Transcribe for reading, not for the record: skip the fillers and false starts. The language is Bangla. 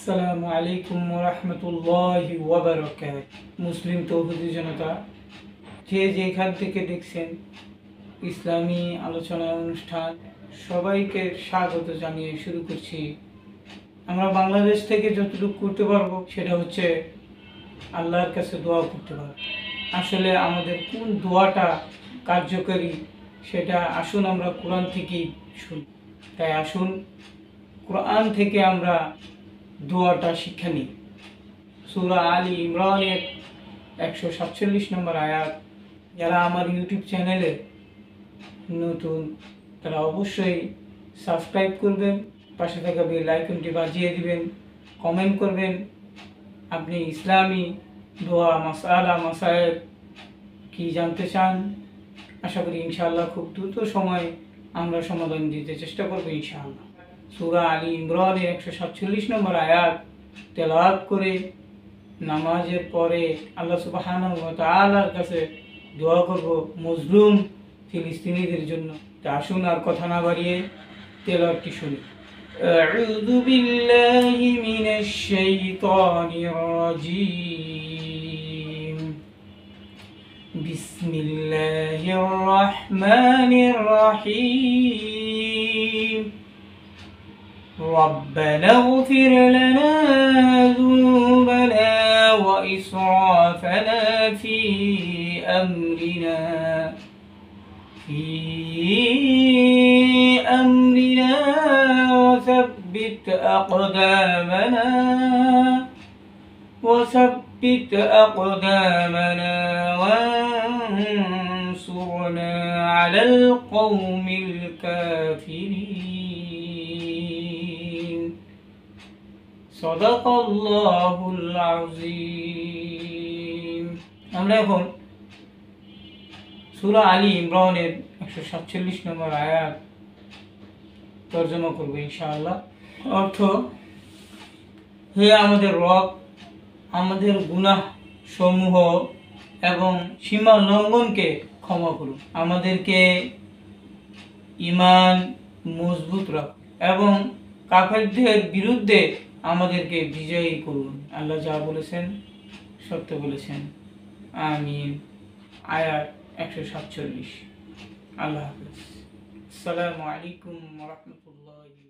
আসসালামু আলাইকুম ওয়া রাহমাতুল্লাহি ওয়া বারাকাতুহু। মুসলিম তৌহিদি জনতা, যে যেখান থেকে দেখছেন ইসলামী আলোচনা অনুষ্ঠান, সবাইকে স্বাগত জানিয়ে শুরু করছি। আমরা বাংলাদেশ থেকে যতটুকু করতে পারবো সেটা হচ্ছে আল্লাহর কাছে দোয়া করতে পারবো। আসলে আমাদের কোন দোয়াটা কার্যকরী সেটা আসুন আমরা কোরআন থেকেই শুনি। তাই আসুন কোরআন থেকে আমরা দোয়াটা শিক্ষা নিই। সূরা আলী ইমরানের 147 নম্বর আয়াত। যারা আমার ইউটিউব চ্যানেলে নতুন তারা অবশ্যই সাবস্ক্রাইব করবেন, পাশে থাকা বেল আইকনটি বাজিয়ে দিবেন, কমেন্ট করবেন আপনি ইসলামী দোয়া মাসায়েল কি জানতে চান। আশা করি ইনশাআল্লাহ খুব দ্রুত সময় আমরা সমাধান দিতে চেষ্টা করবো ইনশাআল্লাহ। সূরা আলী ইমরানের 147 নম্বর আয়াত তেলাওয়াত করে নামাজের পরে আল্লাহ সুবহানাহু ওয়া তাআলার কাছে দোয়া করব মজলুম ফিলিস্তিনিদের জন্য। তা আসুন আর কথা না বাড়িয়ে তেলাওয়াতটি শুনি। আউযু বিল্লাহি মিনাশ শাইতানির রাজীম। বিসমিল্লাহির রাহমানির রাহিম। ربنا اغفر لنا ذنوبنا وإسرافنا في أمرنا وثبت أقدامنا وانصرنا على القوم الكافرين সাদাকাল্লাহুল আযীম। আমরা এখন সূরা আলী ইমরানের 147 নম্বর আয়াত তরজমা করব ইনশাআল্লাহ। অর্থ: হে আমাদের রব, আমাদের গুনাহ সমূহ এবং সীমা লঙ্ঘনকে ক্ষমা করুন, আমাদেরকে ঈমান মজবুত রাখুন এবং কাফেরদের বিরুদ্ধে আমাদেরকে বিজয়ী করুন। আল্লাহ যা বলেছেন সত্য বলেছেন। আমিন। আয়াত 147। আল্লাহ হাফেজ। আসসালামু আলাইকুম ওয়া রাহমাতুল্লাহি।